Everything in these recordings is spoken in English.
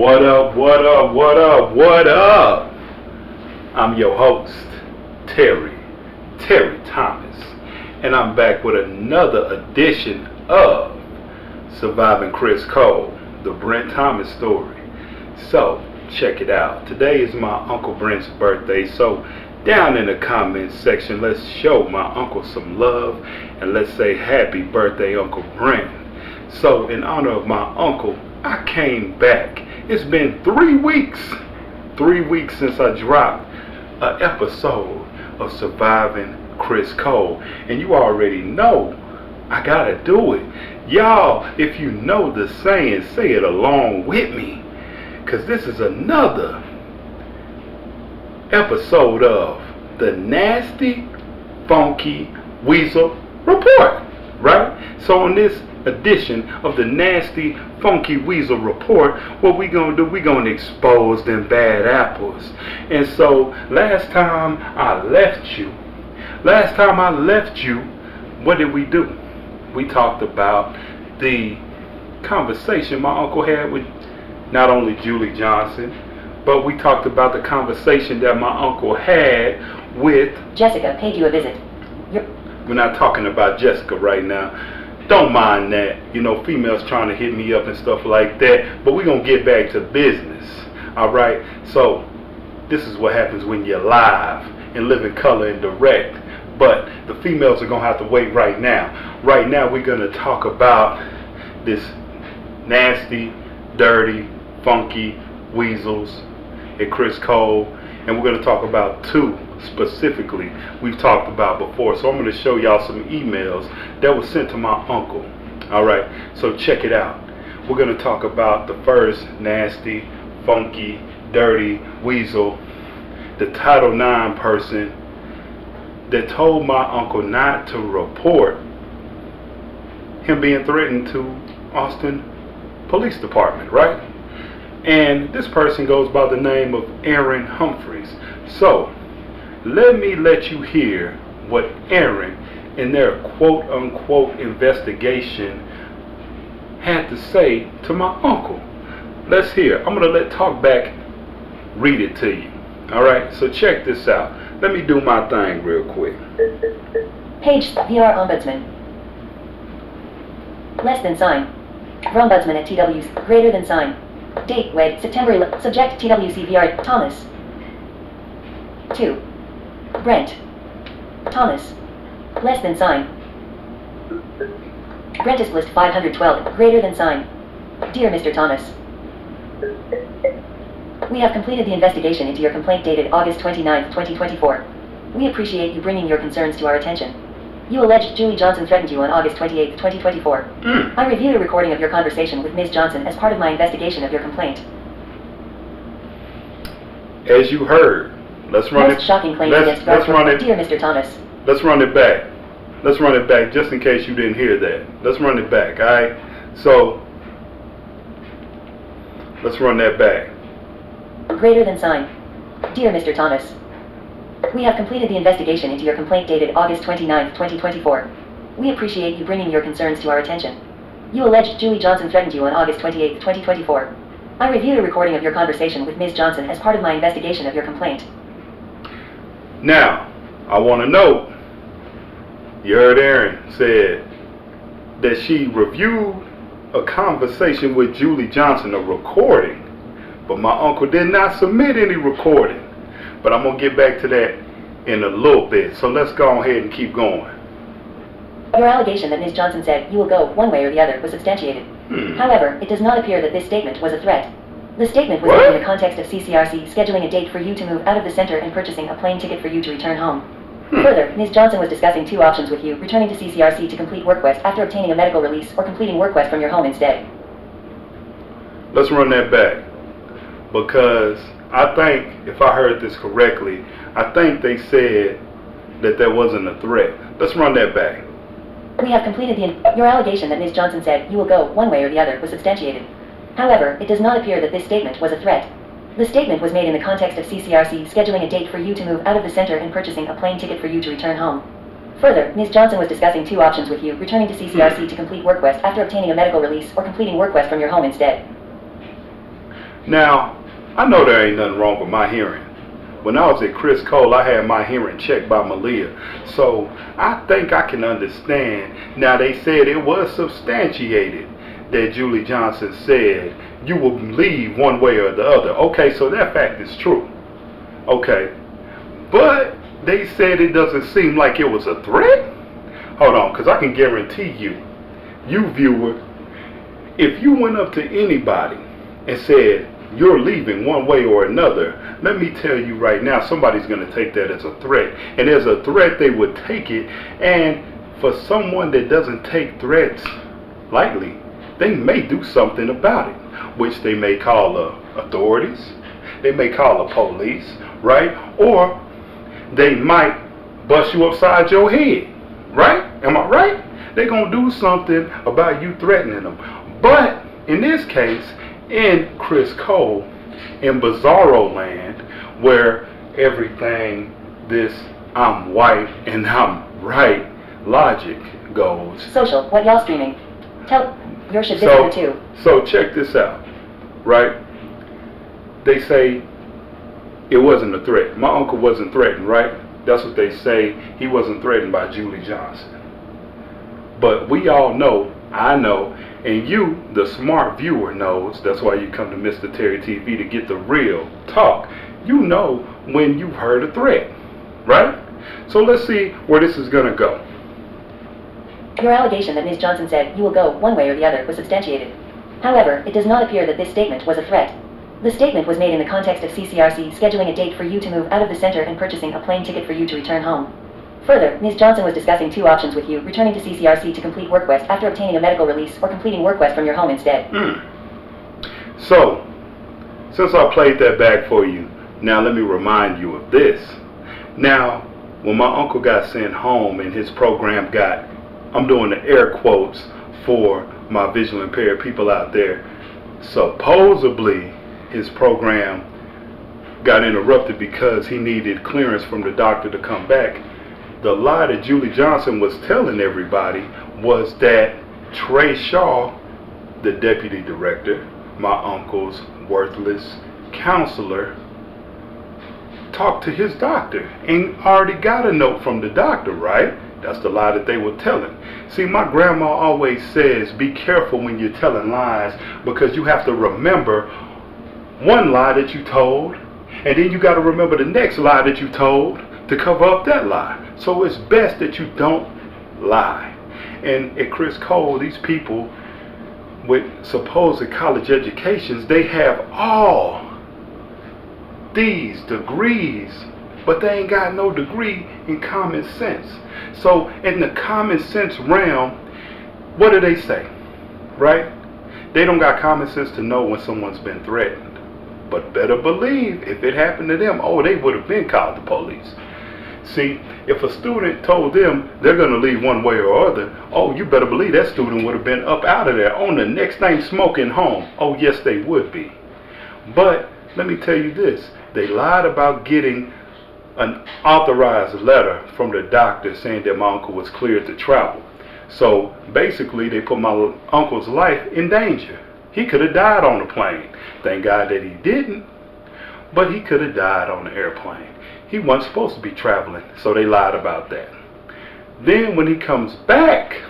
What up, what up, what up, what up? I'm your host, Terry Thomas, and I'm back with another edition of Surviving Chris Cole, the Brent Thomas story. So, check it out. Today is my Uncle Brent's birthday, so down in the comments section, let's show my uncle some love, and let's say happy birthday, Uncle Brent. So, in honor of my uncle, I came back. It's been 3 weeks. 3 weeks since I dropped an episode of Surviving Chris Cole. And you already know I gotta do it. Y'all, if you know the saying, say it along with me. Cause this is another episode of the Nasty Funky Weasel Report. Right? So on this edition of the Nasty Funky Weasel Report, what we gonna do, we gonna expose them bad apples. And so last time I left you, what did we do? We talked about the conversation my uncle had with not only Julie Johnson, but we talked about the conversation that my uncle had with Jessica. Paid you a visit. We're not talking about Jessica right now. Don't mind that. You know, females trying to hit me up and stuff like that. But we're going to get back to business. Alright? So, this is what happens when you're live and live in color and direct. But the females are going to have to wait right now. Right now, we're going to talk about this nasty, dirty, funky weasels at Chris Cole. And we're going to talk about two specifically we've talked about before. So I'm going to show y'all some emails that was sent to my uncle. Alright, so check it out. We're going to talk about the first nasty, funky, dirty weasel, the Title IX person that told my uncle not to report him being threatened to Austin Police Department, right? And this person goes by the name of Aaron Humphreys. So let me let you hear what Aaron in their quote-unquote investigation had to say to my uncle. Let's hear. I'm going to let Talkback read it to you. Alright, so check this out. Let me do my thing real quick. Page VR Ombudsman. Less than sign. Ombudsman at TW's greater than sign. Date wed September 11. Subject TWC VR Thomas. 2. Brent Thomas. Less than sign. Brent is list 512. Greater than sign. Dear Mr. Thomas, we have completed the investigation into your complaint dated August 29, 2024. We appreciate you bringing your concerns to our attention. You alleged Julie Johnson threatened you on August 28, 2024. I reviewed a recording of your conversation with Ms. Johnson as part of my investigation of your complaint. As you heard, let's run it. Shocking claims against let's run it. Dear Mr. Thomas. Let's run it back. Let's run it back just in case you didn't hear that. Let's run it back, alright? So, let's run that back. Greater than sign. Dear Mr. Thomas, we have completed the investigation into your complaint dated August 29, 2024. We appreciate you bringing your concerns to our attention. You alleged Julie Johnson threatened you on August 28, 2024. I reviewed a recording of your conversation with Ms. Johnson as part of my investigation of your complaint. Now, I want to know, you heard Aaron said that she reviewed a conversation with Julie Johnson, a recording, but my uncle did not submit any recording. But I'm going to get back to that in a little bit, so let's go ahead and keep going. Your allegation that Ms. Johnson said you will go one way or the other was substantiated. However, it does not appear that this statement was a threat. The statement was made in the context of CCRC scheduling a date for you to move out of the center and purchasing a plane ticket for you to return home. Further, Ms. Johnson was discussing two options with you: returning to CCRC to complete work quest after obtaining a medical release, or completing work quest from your home instead. Let's run that back, because I think, if I heard this correctly, I think they said that there wasn't a threat. Let's run that back. We have completed your allegation that Ms. Johnson said you will go one way or the other was substantiated. However, it does not appear that this statement was a threat. The statement was made in the context of CCRC scheduling a date for you to move out of the center and purchasing a plane ticket for you to return home. Further, Ms. Johnson was discussing two options with you: returning to CCRC to complete work quest after obtaining a medical release, or completing work quest from your home instead. Now, I know there ain't nothing wrong with my hearing. When I was at Chris Cole, I had my hearing checked by Malia. So I think I can understand. Now, they said it was substantiated that Julie Johnson said you will leave one way or the other. Okay, so that fact is true. Okay. But they said it doesn't seem like it was a threat. Hold on, because I can guarantee you, viewer, if you went up to anybody and said, you're leaving one way or another, let me tell you right now, somebody's going to take that as a threat. And as a threat, they would take it. And for someone that doesn't take threats lightly, they may do something about it, which they may call the authorities, they may call the police, right? Or they might bust you upside your head, right? Am I right? They're going to do something about you threatening them. But in this case, in Chris Cole, in Bizarro land, where everything this I'm white and I'm right logic goes. Social, what y'all streaming? Tell your shit video too. So check this out, right? They say it wasn't a threat. My uncle wasn't threatened, right? That's what they say. He wasn't threatened by Julie Johnson. But we all know, I know, and you, the smart viewer, knows. That's why you come to MR.TerryTV to get the real talk. You know when you've heard a threat, right? So let's see where this is going to go. Your allegation that Ms. Johnson said you will go one way or the other was substantiated. However, it does not appear that this statement was a threat. The statement was made in the context of CCRC scheduling a date for you to move out of the center and purchasing a plane ticket for you to return home. Further, Ms. Johnson was discussing two options with you: returning to CCRC to complete work quest after obtaining a medical release, or completing work quest from your home instead. So, since I played that back for you, now let me remind you of this. Now, when my uncle got sent home and his program got, I'm doing the air quotes for my visually impaired people out there, supposedly his program got interrupted because he needed clearance from the doctor to come back. The lie that Julie Johnson was telling everybody was that Trey Shaw, the deputy director, my uncle's worthless counselor, talked to his doctor and already got a note from the doctor, right? That's the lie that they were telling. See, my grandma always says, be careful when you're telling lies, because you have to remember one lie that you told, and then you got to remember the next lie that you told to cover up that lie. So it's best that you don't lie. And at Chris Cole, these people with supposed college educations, they have all these degrees, but they ain't got no degree in common sense. So in the common sense realm, what do they say, right? They don't got common sense to know when someone's been threatened. But better believe, if it happened to them, oh, they would have been called the police. See, if a student told them they're going to leave one way or other, oh, you better believe that student would have been up out of there on the next thing smoking home. Oh, yes, they would be. But let me tell you this. They lied about getting an authorized letter from the doctor saying that my uncle was cleared to travel. So basically, they put my uncle's life in danger. He could have died on the plane. Thank God that he didn't. But he could have died on the airplane. He wasn't supposed to be traveling, so they lied about that. Then when he comes back,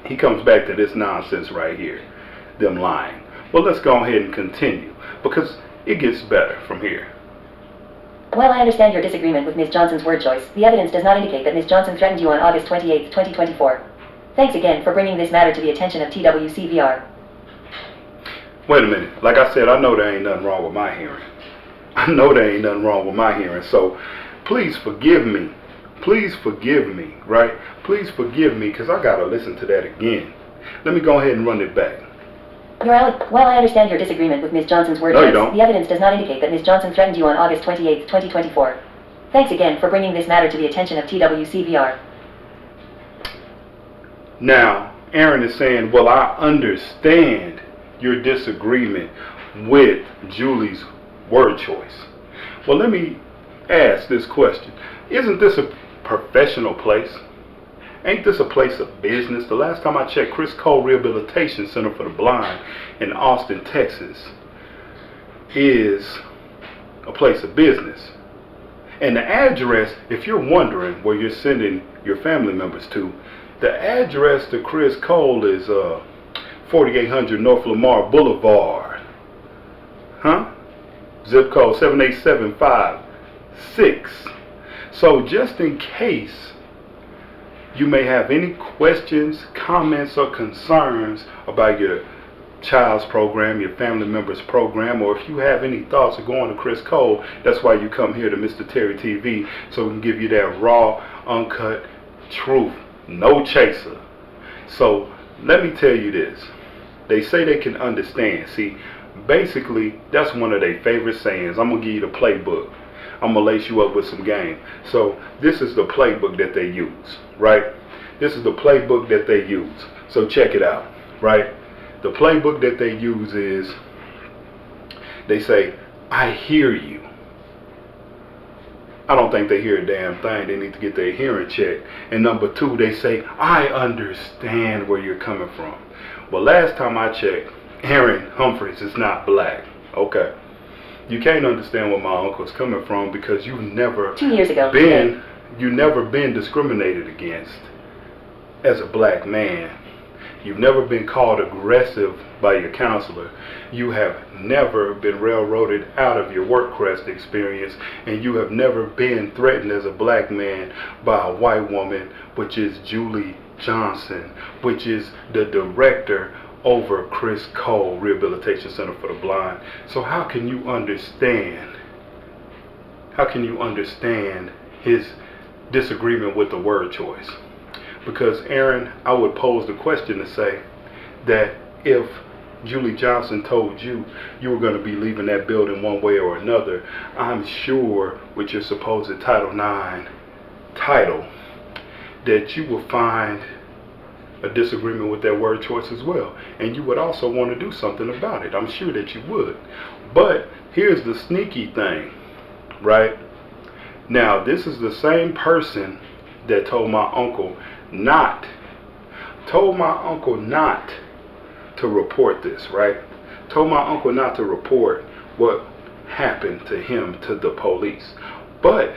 he comes back to this nonsense right here, them lying. Well, let's go ahead and continue, because it gets better from here. While I understand your disagreement with Ms. Johnson's word choice, the evidence does not indicate that Ms. Johnson threatened you on August 28, 2024. Thanks again for bringing this matter to the attention of TWCVR. Wait a minute. Like I said, I know there ain't nothing wrong with my hearing. I know there ain't nothing wrong with my hearing. So please forgive me. Please forgive me, right? Please forgive me, because I got to listen to that again. Let me go ahead and run it back. While I understand your disagreement with Ms. Johnson's word choice, the evidence does not indicate that Ms. Johnson threatened you on August 28, 2024. Thanks again for bringing this matter to the attention of TWCVR. Now, Aaron is saying, well, I understand your disagreement with Julie's word choice. Well, let me ask this question. Isn't this a professional place? Ain't this a place of business? The last time I checked, Chris Cole Rehabilitation Center for the Blind in Austin, Texas is a place of business. And the address, if you're wondering where you're sending your family members to, the address to Chris Cole is 4800 North Lamar Boulevard. Zip code 78756. So just in case you may have any questions, comments, or concerns about your child's program, your family member's program, or if you have any thoughts of going to Chris Cole, that's why you come here to Mr. Terry TV, so we can give you that raw, uncut truth, no chaser. So let me tell you this. They say they can understand. See, basically, that's one of their favorite sayings. I'm going to give you the playbook. I'm going to lace you up with some game. So this is the playbook that they use, right? This is the playbook that they use. So check it out, right? The playbook that they use is, they say, I hear you. I don't think they hear a damn thing. They need to get their hearing checked. And number two, they say, I understand where you're coming from. Well, last time I checked, Aaron Humphreys is not black. Okay. You can't understand where my uncle's coming from because you've never 2 years ago you've never been discriminated against as a black man. You've never been called aggressive by your counselor. You have never been railroaded out of your work crest experience, and you have never been threatened as a black man by a white woman, which is Julie Johnson, which is the director over Chris Cole Rehabilitation Center for the Blind. So how can you understand? How can you understand his disagreement with the word choice? Because Aaron, I would pose the question to say that if Julie Johnson told you you were going to be leaving that building one way or another, I'm sure with your supposed Title IX title that you will find a disagreement with that word choice as well, and you would also want to do something about it. I'm sure that you would. But here's the sneaky thing, right? Now, this is the same person that told my uncle not to report this, right? Told my uncle not to report what happened to him to the police. But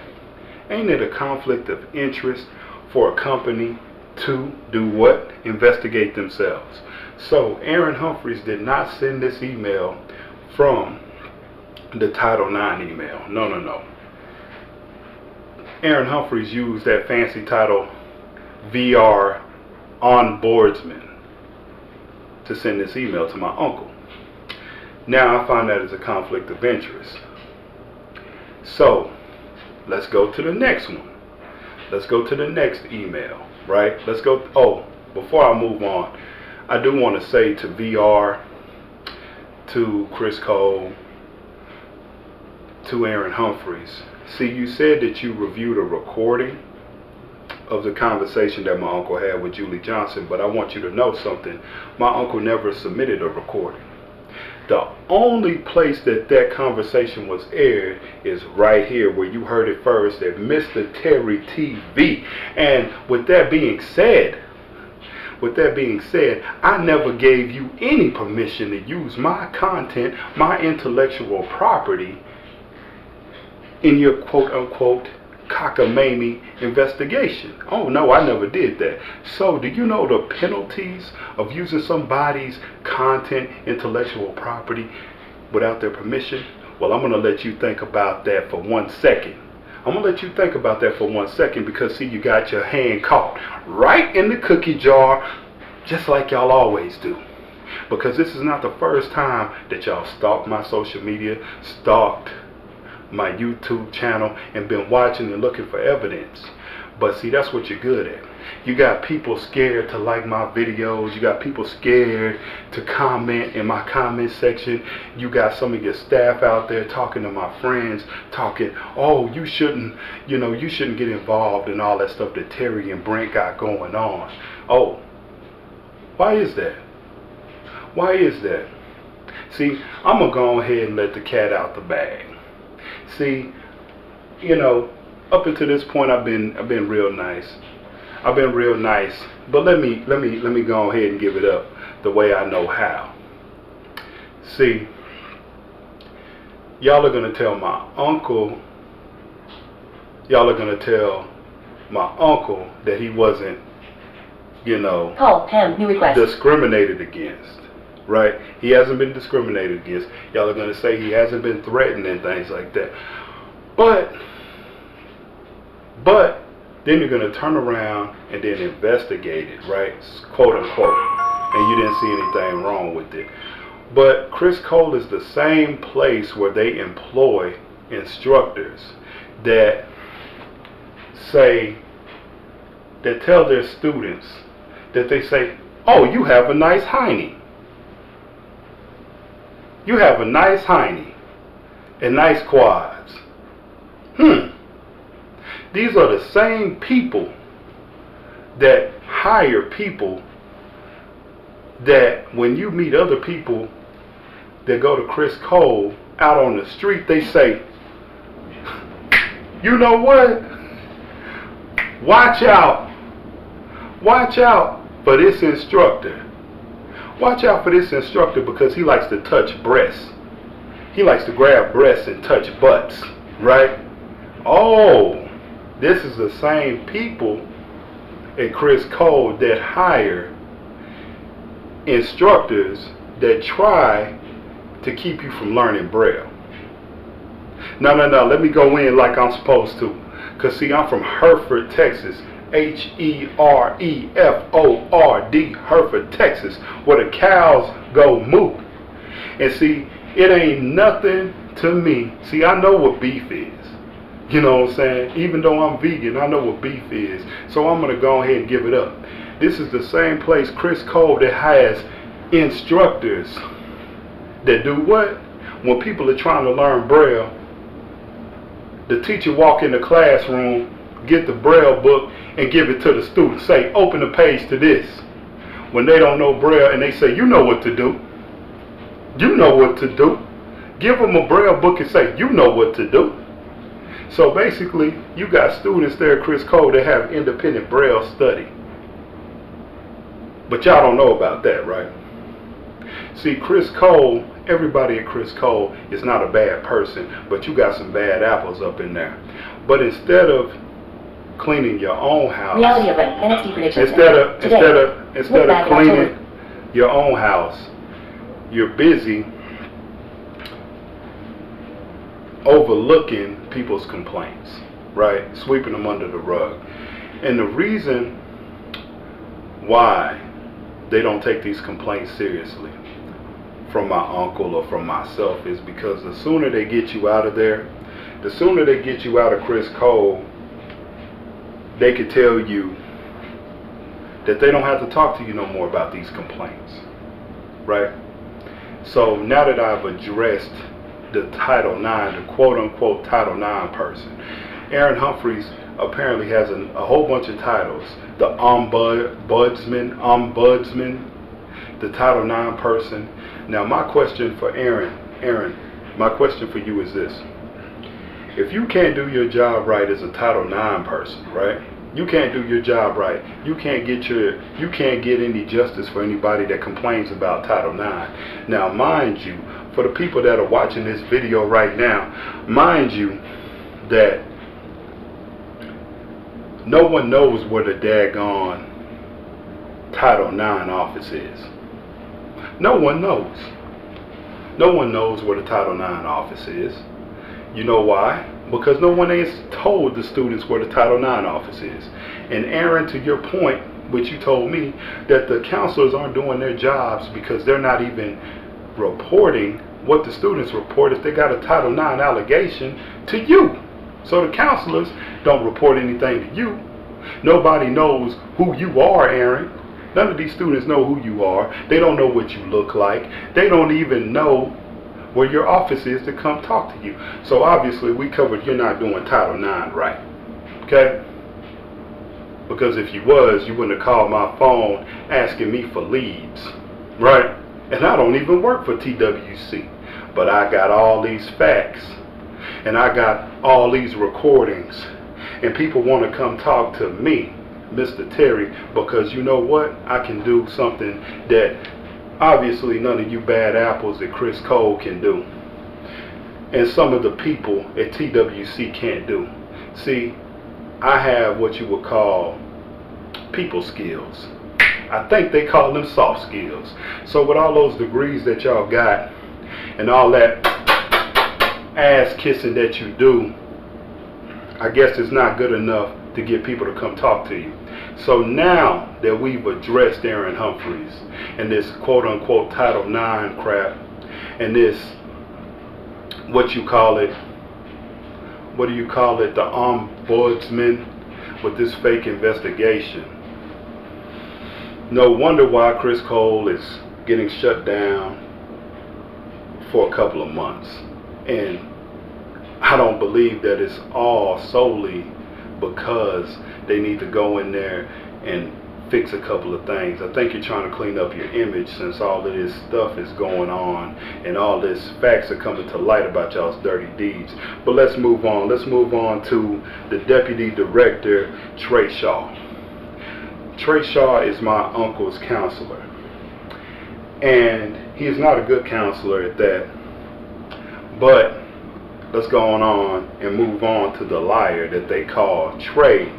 ain't it a conflict of interest for a company to do what? Investigate themselves. So Aaron Humphreys did not send this email from the Title IX email. No. Aaron Humphreys used that fancy title VR Onboardsman to send this email to my uncle. Now I find that as a conflict of interest. So let's go to the next one. Let's go to the next email, right? Let's go. Oh, before I move on, I do want to say to VR, to Chris Cole, to Aaron Humphreys, see, you said that you reviewed a recording of the conversation that my uncle had with Julie Johnson, but I want you to know something. My uncle never submitted a recording. The only place that that conversation was aired is right here, where you heard it first at Mr. Terry TV. And with that being said, I never gave you any permission to use my content, my intellectual property, in your quote-unquote cockamamie investigation. Oh no, I never did that. So do you know the penalties of using somebody's content, intellectual property, without their permission? Well, I'm going to let you think about that for 1 second. Because see, you got your hand caught right in the cookie jar, just like y'all always do. Because this is not the first time that y'all stalked my social media, stalked my YouTube channel, and been watching and looking for evidence. But see, that's what you're good at. You got people scared to like my videos. You got people scared to comment in my comment section. You got some of your staff out there talking to my friends, talking, oh, you shouldn't get involved in all that stuff that Terry and Brent got going on. Oh, why is that? See, I'm gonna go ahead and let the cat out the bag. See, up until this point, I've been real nice. I've been real nice, but let me go ahead and give it up the way I know how. See, y'all are gonna tell my uncle that he wasn't, Call Pam, new request. discriminated against, right? He hasn't been discriminated against. Y'all are gonna say he hasn't been threatened and things like that. But then you're gonna turn around and then investigate it, right? Quote unquote. And you didn't see anything wrong with it. But Chris Cole is the same place where they employ instructors that tell their students that they say, oh, you have a nice hiney. You have a nice hiney and nice quads. These are the same people that hire people that when you meet other people that go to Chris Cole out on the street, they say, you know what? Watch out for this instructor. Watch out for this instructor because he likes to touch breasts. He likes to grab breasts and touch butts, right? Oh, this is the same people at Chris Cole that hire instructors that try to keep you from learning Braille. No, let me go in like I'm supposed to. Because see, I'm from Hereford, Texas. Hereford, Hereford, Texas, where the cows go moo. And see, it ain't nothing to me. See, I know what beef is. You know what I'm saying? Even though I'm vegan, I know what beef is. So I'm going to go ahead and give it up. This is the same place, Chris Cole, that has instructors that do what? When people are trying to learn Braille, the teacher walk in the classroom, get the Braille book, and give it to the student. Say, open the page to this. When they don't know Braille, and they say, you know what to do. You know what to do. Give them a Braille book and say, you know what to do. So basically, you got students there at Chris Cole that have independent Braille study. But y'all don't know about that, right? See, Chris Cole, everybody at Chris Cole is not a bad person, but you got some bad apples up in there. But instead of cleaning your own house, Reality of NXT predictions. instead of cleaning your own house, you're busy overlooking people's complaints, right? Sweeping them under the rug. And the reason why they don't take these complaints seriously from my uncle or from myself is because the sooner they get you out of there, the sooner they get you out of Chris Cole, they could tell you that they don't have to talk to you no more about these complaints, right? So now that I've addressed the Title IX, the quote-unquote Title IX person, Aaron Humphreys apparently has a whole bunch of titles. The ombudsman, the Title IX person. Now my question for Aaron, my question for you is this. If you can't do your job right as a Title IX person, right? You can't do your job right. You can't get any justice for anybody that complains about Title IX. Now, mind you, for the people that are watching this video right now, mind you that no one knows where the daggone Title IX office is. No one knows. No one knows where the Title IX office is. You know why? Because no one has told the students where the Title IX office is. And Aaron, to your point, which you told me, that the counselors aren't doing their jobs because they're not even reporting what the students report if they got a Title IX allegation to you. So the counselors don't report anything to you. Nobody knows who you are, Aaron. None of these students know who you are. They don't know what you look like. They don't even know where your office is to come talk to you. So obviously we covered you're not doing Title IX right. Okay? Because if you was, you wouldn't have called my phone asking me for leads. Right? And I don't even work for TWC. But I got all these facts. And I got all these recordings. And people want to come talk to me. Mr. Terry, because you know what? I can do something that obviously none of you bad apples at Chris Cole can do. And some of the people at TWC can't do. See, I have what you would call people skills. I think they call them soft skills. So with all those degrees that y'all got and all that ass kissing that you do, I guess it's not good enough to get people to come talk to you. So now that we've addressed Aaron Humphreys and this quote unquote Title IX crap and this, what do you call it, the ombudsman with this fake investigation. No wonder why Chris Cole is getting shut down for a couple of months. And I don't believe that it's all solely because they need to go in there and fix a couple of things. I think you're trying to clean up your image since all of this stuff is going on and all this facts are coming to light about y'all's dirty deeds. But let's move on. Let's move on to the Deputy Director, Trey Shaw. Trey Shaw is my uncle's counselor. And he is not a good counselor at that. But let's go on and move on to the liar that they call Trey,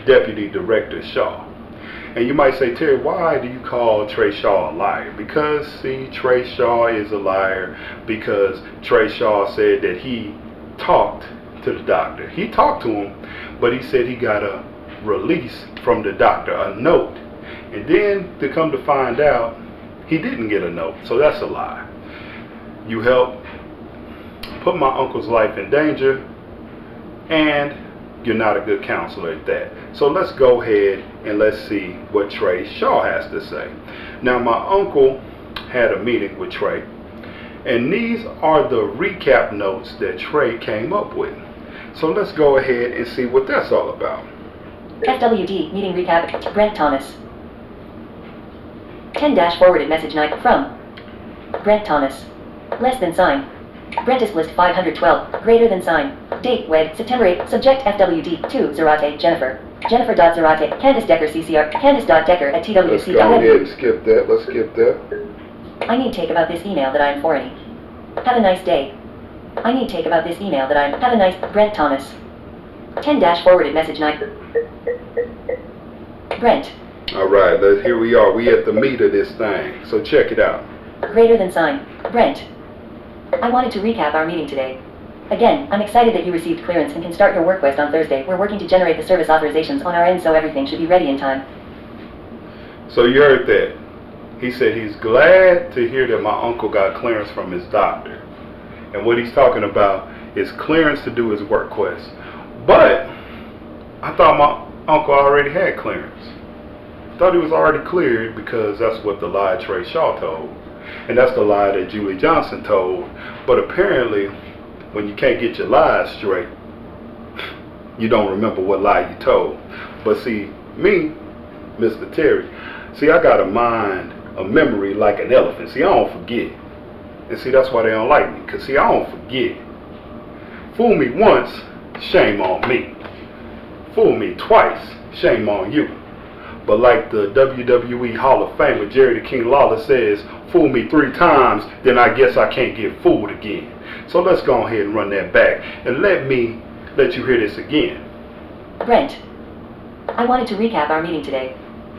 Deputy Director Shaw. And you might say, Terry, why do you call Trey Shaw a liar? Because, see, Trey Shaw is a liar because Trey Shaw said that he talked to the doctor. He talked to him, but he said he got a release from the doctor, a note. And then to come to find out, he didn't get a note. So that's a lie. You helped put my uncle's life in danger, and you're not a good counselor at that. So let's go ahead and let's see what Trey Shaw has to say. Now, my uncle had a meeting with Trey, and these are the recap notes that Trey came up with. So let's go ahead and see what that's all about. FWD meeting recap. Brent Thomas. 10-forwarded message 9 from Brent Thomas. Less than sign. Brent is list 512. Greater than sign. Date wed September 8. Subject FWD 2 Zarate Jennifer. Jennifer.Zarate. Candice Decker CCR. Candice.Decker at TWC. Let's go ahead and skip that. Let's skip that. I need take about this email that I'm forwarding. Have a nice day. I need take about this email that I'm. Have a nice. Brent Thomas. 10-forwarded message 9. Brent. Alright, here we are. We at the meat of this thing. So check it out. Greater than sign. Brent. I wanted to recap our meeting today. Again, I'm excited that you received clearance and can start your work quest on Thursday. We're working to generate the service authorizations on our end so everything should be ready in time. So you heard that. He said he's glad to hear that my uncle got clearance from his doctor. And what he's talking about is clearance to do his work quest. But I thought my uncle already had clearance. I thought he was already cleared because that's what the lie Trey Shaw told. And that's the lie that Julie Johnson told. But apparently, when you can't get your lies straight, you don't remember what lie you told. But see, me, Mr. Terry, see, I got a mind, a memory like an elephant. See, I don't forget. And see, that's why they don't like me. Because see, I don't forget. Fool me once, shame on me. Fool me twice, shame on you. But like the WWE Hall of Famer Jerry the King Lawler says, fool me 3 times, then I guess I can't get fooled again. So let's go ahead and run that back. And let you hear this again. Brent. I wanted to recap our meeting today.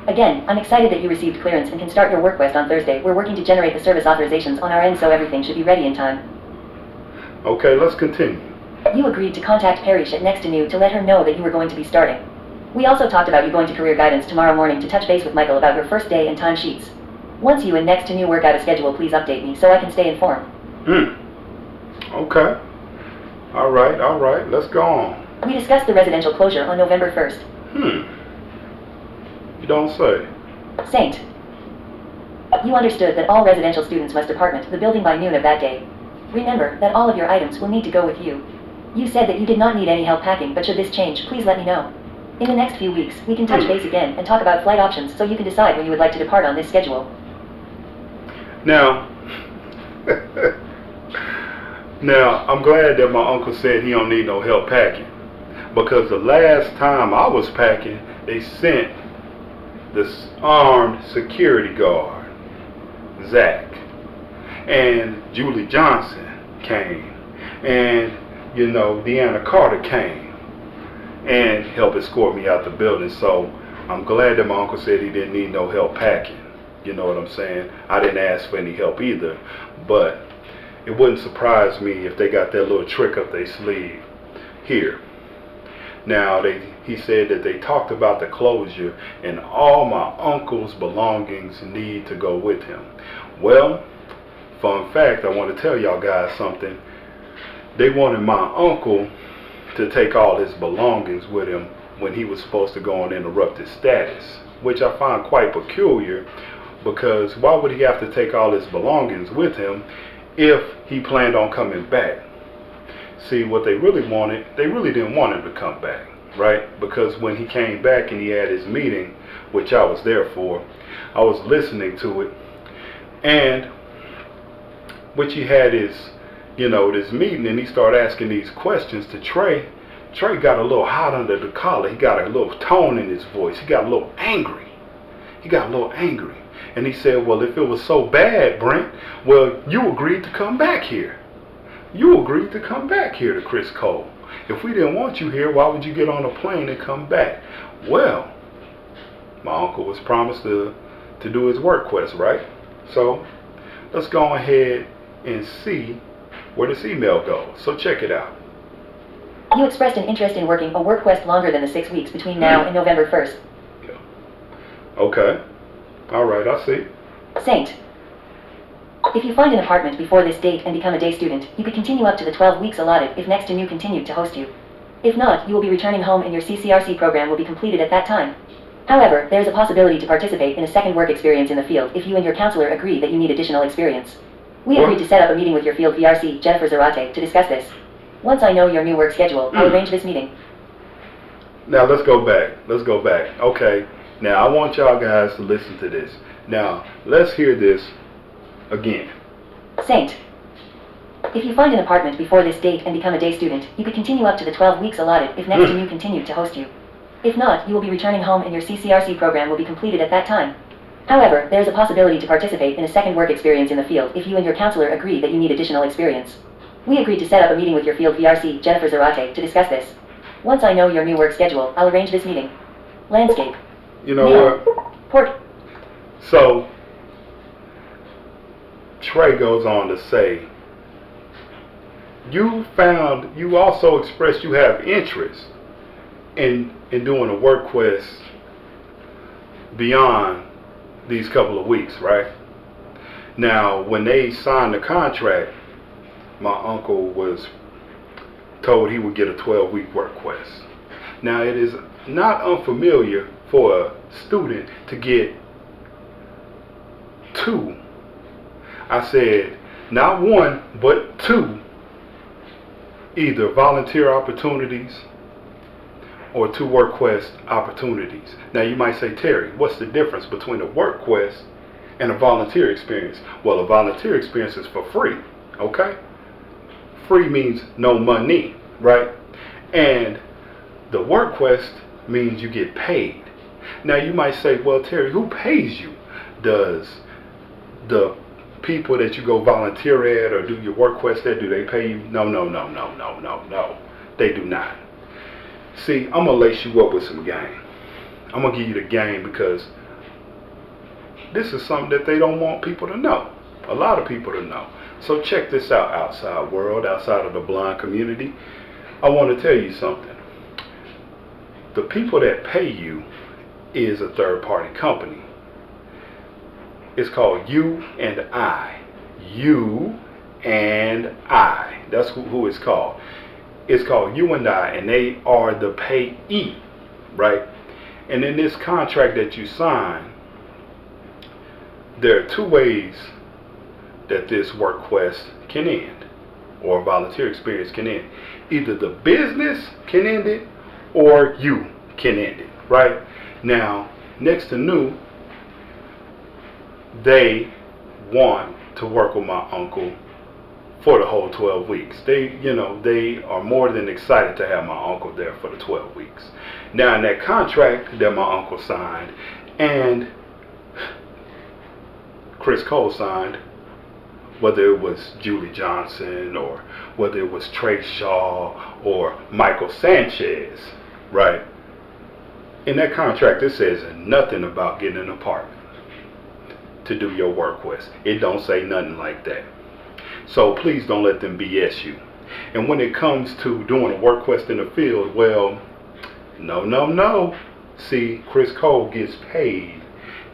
Again, I'm excited that you received clearance and can start your work quest on Thursday. We're working to generate the service authorizations on our end so everything should be ready in time. Okay, let's continue. You agreed to contact Parrish at Next to New to let her know that you were going to be starting. We also talked about you going to career guidance tomorrow morning to touch base with Michael about your first day and time sheets. Once you and Next to New work out a schedule, please update me so I can stay informed. Okay. Alright, let's go on. We discussed the residential closure on November 1st. You don't say. Saint. You understood that all residential students must depart the building by noon of that day. Remember that all of your items will need to go with you. You said that you did not need any help packing, but should this change, please let me know. In the next few weeks, we can touch base again and talk about flight options so you can decide when you would like to depart on this schedule. Now, I'm glad that my uncle said he don't need no help packing. Because the last time I was packing, they sent this armed security guard, Zach, and Julie Johnson came, and Deanna Carter came and helped escort me out the building. So I'm glad that my uncle said he didn't need no help packing. You know what I'm saying? I didn't ask for any help either, but it wouldn't surprise me if they got that little trick up their sleeve here. Now, he said that they talked about the closure and all my uncle's belongings need to go with him. Well, fun fact, I want to tell y'all guys something. They wanted my uncle to take all his belongings with him when he was supposed to go on interrupted status, which I find quite peculiar, because why would he have to take all his belongings with him if he planned on coming back? See, what they really wanted, they really didn't want him to come back, right? Because when he came back and he had his meeting, which I was there for, I was listening to it, and which he had his, this meeting, and he started asking these questions to Trey. Trey got a little hot under the collar. He got a little tone in his voice. He got a little angry. And he said, well, if it was so bad, Brent, well, you agreed to come back here. You agreed to come back here to Chris Cole. If we didn't want you here, why would you get on a plane and come back? Well, my uncle was promised to do his work quest, right? So let's go ahead and see where this email goes. So check it out. You expressed an interest in working a work quest longer than the 6 weeks between now and November 1st. Yeah. Okay. All right, I see. Saint. If you find an apartment before this date and become a day student, you could continue up to the 12 weeks allotted if Next to New continued to host you. If not, you will be returning home and your CCRC program will be completed at that time. However, there is a possibility to participate in a second work experience in the field if you and your counselor agree that you need additional experience. We agreed to set up a meeting with your field VRC, Jennifer Zarate, to discuss this. Once I know your new work schedule, I'll arrange this meeting. Now let's go back. Okay. Now I want y'all guys to listen to this. Now let's hear this again. Saint. If you find an apartment before this date and become a day student, you could continue up to the 12 weeks allotted if Next to New continued to host you. If not, you will be returning home and your CCRC program will be completed at that time. However, there is a possibility to participate in a second work experience in the field if you and your counselor agree that you need additional experience. We agreed to set up a meeting with your field VRC, Jennifer Zarate, to discuss this. Once I know your new work schedule, I'll arrange this meeting. Landscape. You know what? Port. So, Trey goes on to say, you also expressed you have interest in doing a work quest beyond these couple of weeks, right? Now, when they signed the contract, my uncle was told he would get a 12-week work quest. Now, it is not unfamiliar for a student to get 2. I said, not 1, but 2, either volunteer opportunities or 2 work quest opportunities. Now, you might say, Terry, what's the difference between a work quest and a volunteer experience? Well, a volunteer experience is for free, okay? Free means no money, right? And the work quest means you get paid. Now, you might say, well, Terry, who pays you? Does the people that you go volunteer at or do your work quest at, do they pay you? No. They do not. See, I'm going to lace you up with some game. I'm going to give you the game because this is something that they don't want people to know. A lot of people to know. So check this out, outside world, outside of the blind community. I want to tell you something. The people that pay you is a third-party company. It's called You and I. You and I. That's who it's called. It's called You and I, and they are the payee, right? And in this contract that you sign, there are 2 ways that this work quest can end, or volunteer experience can end. Either the business can end it, or you can end it, right? Now, Next to New, they want to work with my uncle for the whole 12 weeks. They are more than excited to have my uncle there for the 12 weeks. Now, in that contract that my uncle signed and Chris Cole signed, whether it was Julie Johnson or whether it was Trey Shaw or Michael Sanchez, right? In that contract, it says nothing about getting an apartment to do your work quest. It don't say nothing like that. So please don't let them BS you. And when it comes to doing a work quest in the field, well, no. See, Chris Cole gets paid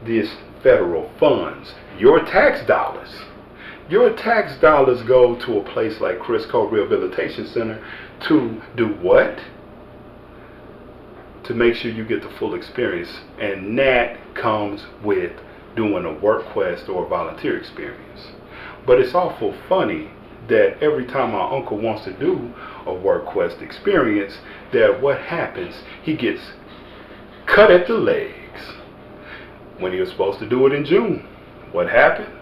this federal funds, your tax dollars. Your tax dollars go to a place like Chris Cole Rehabilitation Center to do what? To make sure you get the full experience. And that comes with doing a work quest or a volunteer experience. But it's awful funny that every time my uncle wants to do a work quest experience, that what happens, he gets cut at the legs. When he was supposed to do it in June, what happened?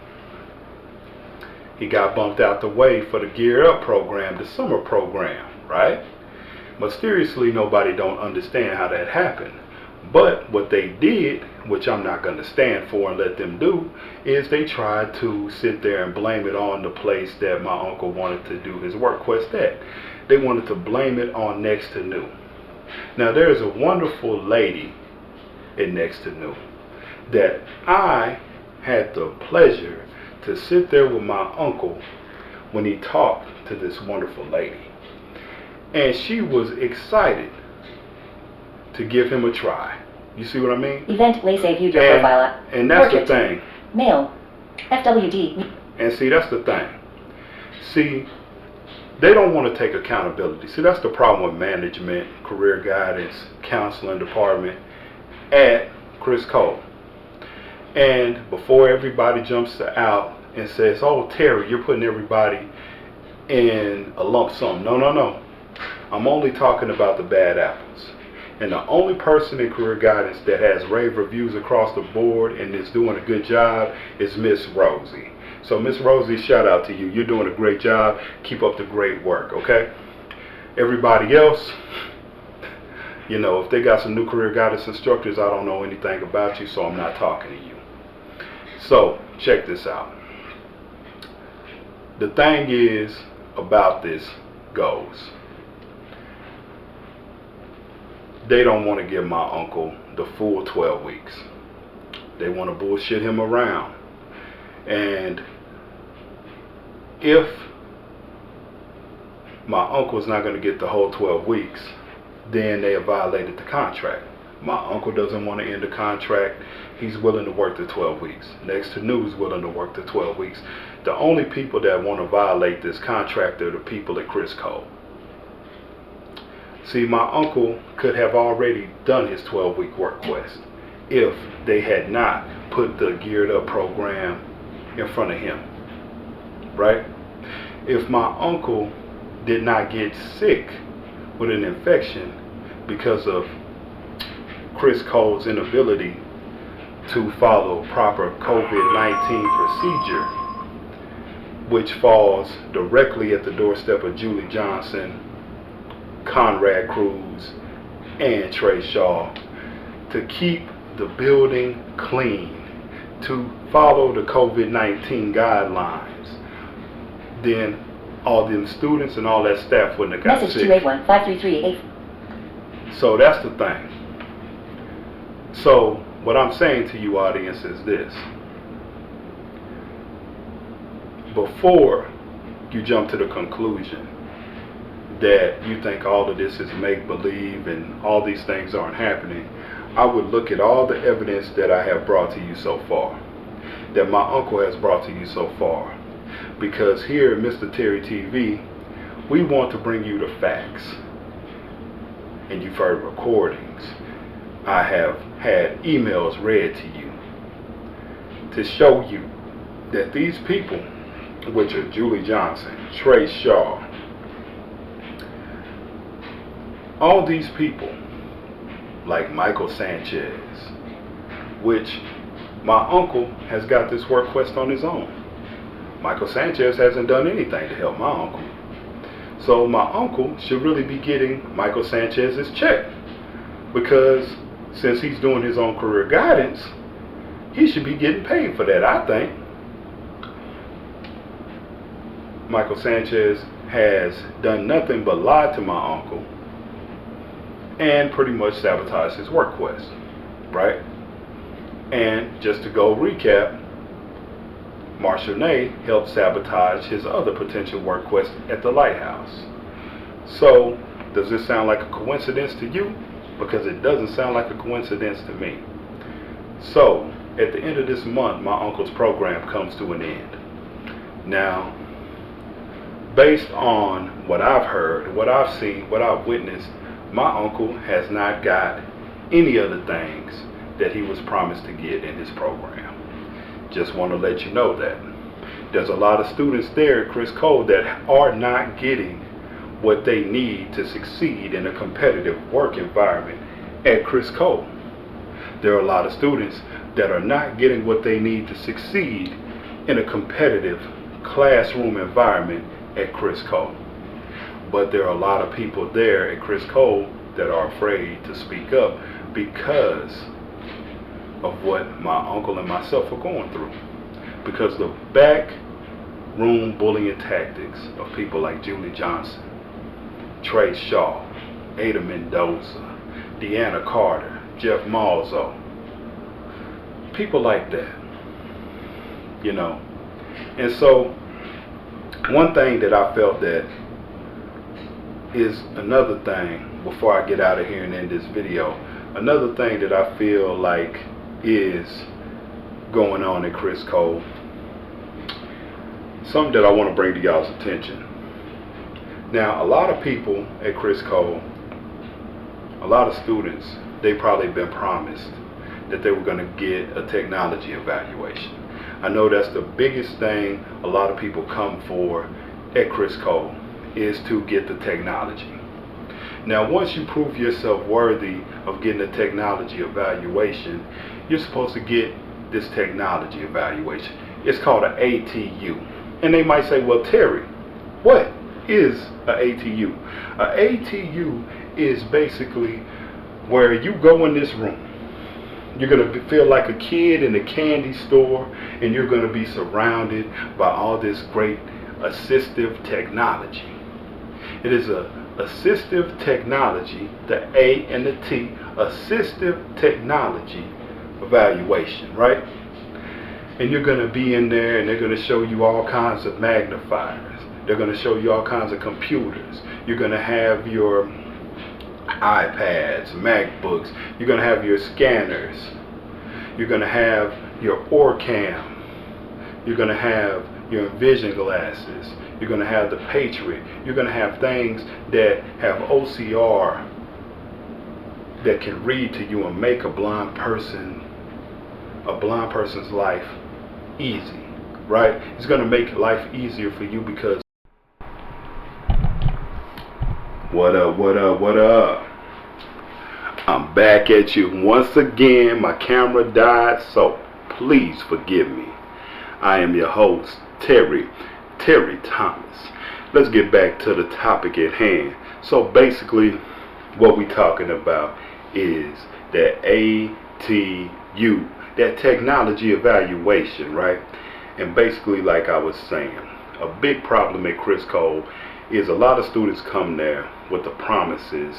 He got bumped out the way for the Gear Up program, the summer program, right? Mysteriously, nobody don't understand how that happened. But what they did, which I'm not going to stand for and let them do, is they tried to sit there and blame it on the place that my uncle wanted to do his work quest at. They wanted to blame it on Next to New. Now, there's a wonderful lady in Next to New that I had the pleasure to sit there with my uncle when he talked to this wonderful lady. And she was excited to give him a try. You see what I mean? Event, Lacey viewed your profile. And that's Portrait. the thing. Mail. FWD. And see, that's the thing. See, they don't want to take accountability. See, that's the problem with management, career guidance, counseling department at Chris Cole. And before everybody jumps out and says, oh, Terry, you're putting everybody in a lump sum. No. I'm only talking about the bad apples. And the only person in career guidance that has rave reviews across the board and is doing a good job is Miss Rosie. So Miss Rosie, shout out to you. You're doing a great job. Keep up the great work, okay? Everybody else, you know, if they got some new career guidance instructors, I don't know anything about you, so I'm not talking to you. So check this out. The thing is about this goes, they don't want to give my uncle the full 12 weeks. They want to bullshit him around. And if my uncle's not going to get the whole 12 weeks, then they have violated the contract. My uncle doesn't want to end the contract. He's willing to work the 12 weeks. Next to New is willing to work the 12 weeks. The only people that want to violate this contract are the people at Chris Cole. See, my uncle could have already done his 12-week work quest if they had not put the Geared Up program in front of him, right? If my uncle did not get sick with an infection because of Chris Cole's inability to follow proper COVID-19 procedure, which falls directly at the doorstep of Julie Johnson, Conrad Cruz, and Trey Shaw, to keep the building clean, to follow the COVID-19 guidelines, then all them students and all that staff wouldn't have got Message sick. 281-5338. So that's the thing. So what I'm saying to you, audience, is this. Before you jump to the conclusion that you think all of this is make-believe and all these things aren't happening, I would look at all the evidence that I have brought to you so far, that my uncle has brought to you so far. Because here at MR.TerryTV, we want to bring you the facts. And you've heard recordings. I have had emails read to you to show you that these people, which are Julie Johnson, Trey Shaw, all these people, like Michael Sanchez, which my uncle has got this work quest on his own. Michael Sanchez hasn't done anything to help my uncle. So my uncle should really be getting Michael Sanchez's check. because since he's doing his own career guidance, he should be getting paid for that, I think. Michael Sanchez has done nothing but lie to my uncle and pretty much sabotage his work quest, right? And just to go recap, Marshall helped sabotage his other potential work quest at the lighthouse. So, does this sound like a coincidence to you? Because it doesn't sound like a coincidence to me. So, at the end of this month, my uncle's program comes to an end. Now, based on what I've heard, what I've seen, what I've witnessed, my uncle has not got any of the things that he was promised to get in his program. Just want to let you know that. There's a lot of students there at Chris Cole that are not getting what they need to succeed in a competitive work environment at Chris Cole. There are a lot of students that are not getting what they need to succeed in a competitive classroom environment at Chris Cole. But there are a lot of people there at Chris Cole that are afraid to speak up because of what my uncle and myself are going through. Because the back room bullying tactics of people like Julie Johnson, Trey Shaw, Ada Mendoza, Deanna Carter, Jeff Malzo, people like that, you know. And so one thing that I felt that is another thing, before I get out of here and end this video, another thing that I feel like is going on at Chris Cole, something that I want to bring to y'all's attention. Now, a lot of people at Chris Cole, a lot of students, they probably been promised that they were going to get a technology evaluation. I know that's the biggest thing a lot of people come for at Chris Cole, is to get the technology. Now, once you prove yourself worthy of getting a technology evaluation, you're supposed to get this technology evaluation. It's called an ATU. And they might say, well, Terry, what is an ATU? An ATU is basically where you go in this room. You're going to feel like a kid in a candy store, and you're going to be surrounded by all this great assistive technology. It is a assistive technology, the A and the T, assistive technology evaluation, right? And you're going to be in there, and they're going to show you all kinds of magnifiers. They're going to show you all kinds of computers. You're going to have your iPads, MacBooks. You're going to have your scanners. You're going to have your OrCam. You're going to have your Envision glasses. You're going to have the Patriot. You're going to have things that have OCR that can read to you and make a blind person's life easy, right? It's going to make life easier for you because what up? I'm back at you once again. My camera died, so please forgive me. I am your host, Terry Thomas. Let's get back to the topic at hand. So basically, what we're talking about is that ATU, that technology evaluation, right? And basically, like I was saying, a big problem at Chris Cole is a lot of students come there with the promises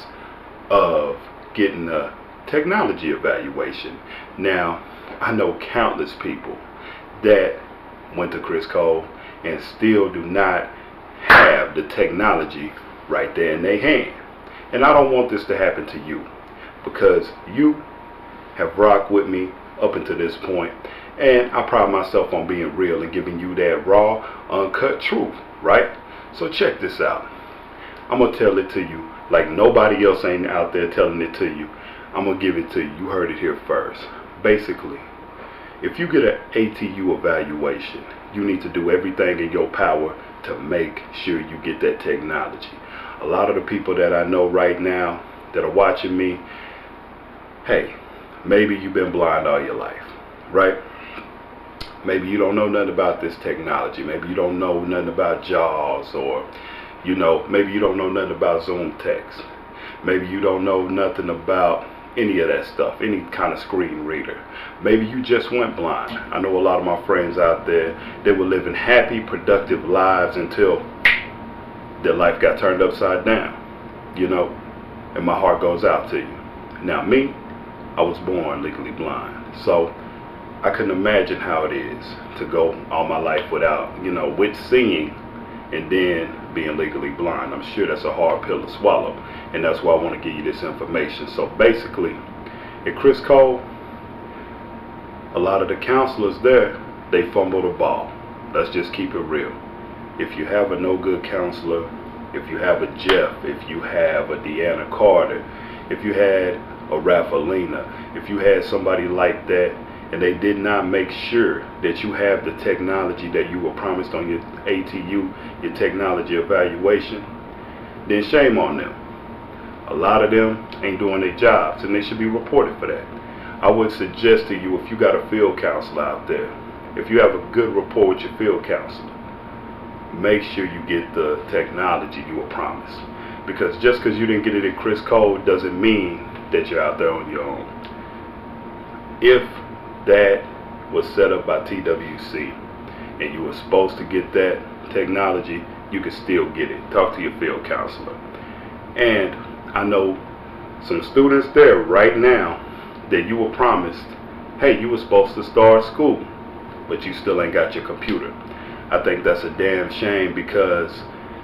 of getting a technology evaluation. Now, I know countless people that went to Chris Cole and still do not have the technology right there in their hand. And I don't want this to happen to you, because you have rocked with me up until this point, and I pride myself on being real and giving you that raw, uncut truth, right? So check this out. I'm going to tell it to you like nobody else ain't out there telling it to you. I'm going to give it to you. You heard it here first. Basically, if you get an ATU evaluation, you need to do everything in your power to make sure you get that technology. A lot of the people that I know right now that are watching me, hey, maybe you've been blind all your life, right? Maybe you don't know nothing about this technology. Maybe you don't know nothing about JAWS, or, you know, maybe you don't know nothing about Zoom text. Maybe you don't know nothing about any of that stuff, any kind of screen reader. Maybe you just went blind. I know a lot of my friends out there, they were living happy, productive lives until their life got turned upside down, you know, and my heart goes out to you. Now me, I was born legally blind, so I couldn't imagine how it is to go all my life without, you know, with seeing and then being legally blind. I'm sure that's a hard pill to swallow, and that's why I want to give you this information. So basically, at Criss Cole, a lot of the counselors there, they fumble the ball. Let's just keep it real. If you have a no good counselor, if you have a Jeff, if you have a Deanna Carter, if you had a Rafalina, if you had somebody like that, and they did not make sure that you have the technology that you were promised on your ATU, your technology evaluation, then shame on them. A lot of them ain't doing their jobs, and they should be reported for that. I would suggest to you, if you got a field counselor out there, if you have a good rapport with your field counselor, make sure you get the technology you were promised. Because just because you didn't get it at Criss Cole doesn't mean that you're out there on your own. If that was set up by TWC and you were supposed to get that technology, you can still get it. Talk to your field counselor. And I know some students there right now that you were promised, hey, you were supposed to start school, but you still ain't got your computer. I think that's a damn shame, because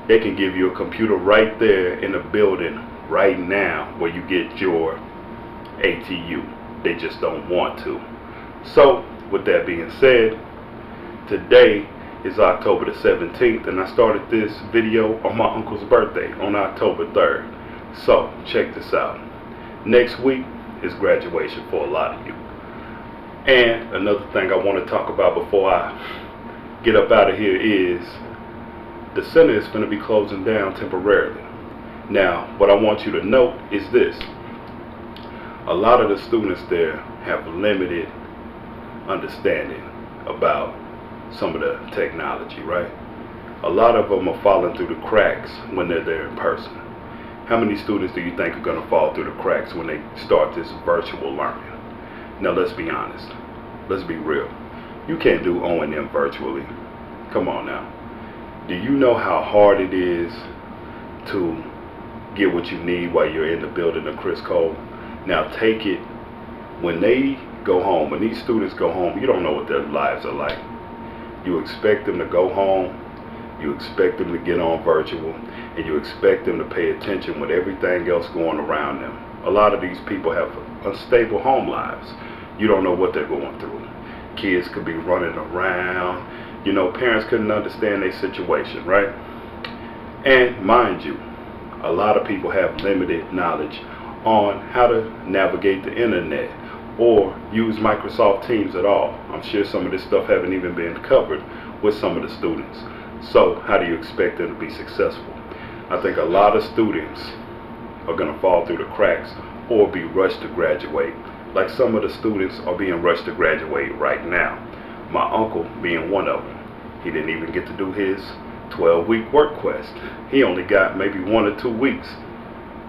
they can give you a computer right there in the building right now where you get your ATU. They just don't want to. So, with that being said, today is October the 17th, and I started this video on my uncle's birthday on October 3rd. So, check this out. Next week is graduation for a lot of you. And another thing I want to talk about before I get up out of here is the center is going to be closing down temporarily. Now, what I want you to note is this. A lot of the students there have limited understanding about some of the technology, right? A lot of them are falling through the cracks when they're there in person. How many students do you think are going to fall through the cracks when they start this virtual learning? Now, let's be honest. Let's be real. You can't do O&M virtually. Come on now. Do you know how hard it is to get what you need while you're in the building of Criss Cole? Now take it, when they go home, when these students go home, you don't know what their lives are like. You expect them to go home, you expect them to get on virtual, and you expect them to pay attention with everything else going around them. A lot of these people have unstable home lives. You don't know what they're going through. Kids could be running around. You know, parents couldn't understand their situation, right? And mind you, a lot of people have limited knowledge on how to navigate the internet or use Microsoft Teams at all. I'm sure some of this stuff haven't even been covered with some of the students. So how do you expect them to be successful? I think a lot of students are going to fall through the cracks or be rushed to graduate. Like some of the students are being rushed to graduate right now. My uncle being one of them. He didn't even get to do his 12-week work quest. He only got maybe 1 or 2 weeks,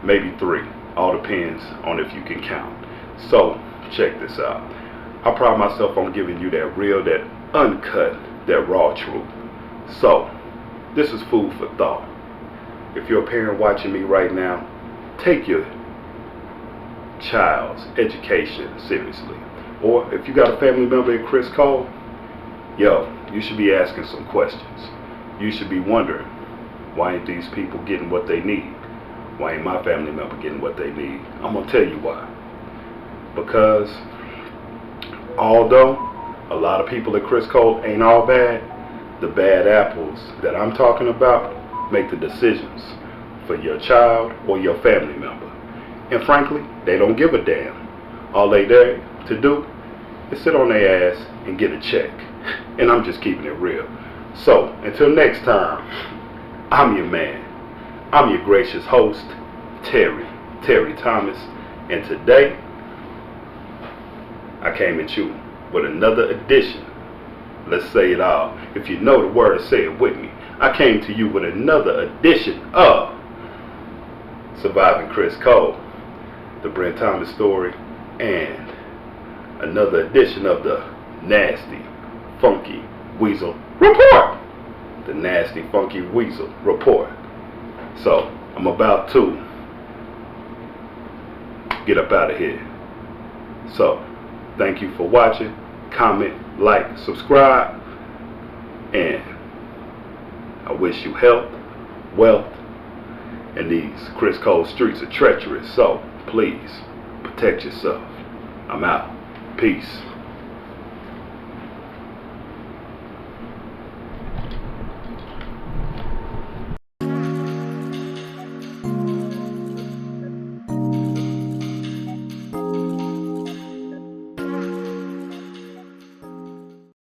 maybe 3. All depends on if you can count. So, check this out. I pride myself on giving you that real, that uncut, that raw truth. So, this is food for thought. If you're a parent watching me right now, take your child's education seriously. Or if you got a family member at Criss Cole, yo, you should be asking some questions. You should be wondering, why ain't these people getting what they need? Why ain't my family member getting what they need? I'm going to tell you why. Because although a lot of people at Criss Cole ain't all bad, the bad apples that I'm talking about make the decisions for your child or your family member. And frankly, they don't give a damn. All they there to do is sit on their ass and get a check. And I'm just keeping it real. So, until next time, I'm your man. I'm your gracious host, Terry Thomas. And today, I came at you with another edition. Let's say it all. If you know the word, say it with me. I came to you with another edition of Surviving Criss Cole. the Brent Thomas story, and another edition of the Nasty Funky Weasel Report. The Nasty Funky Weasel Report. So, I'm about to get up out of here. So, thank you for watching. Comment, like, subscribe, and I wish you health, wealth, and these Chris Cole streets are treacherous, so please protect yourself. I'm out. Peace.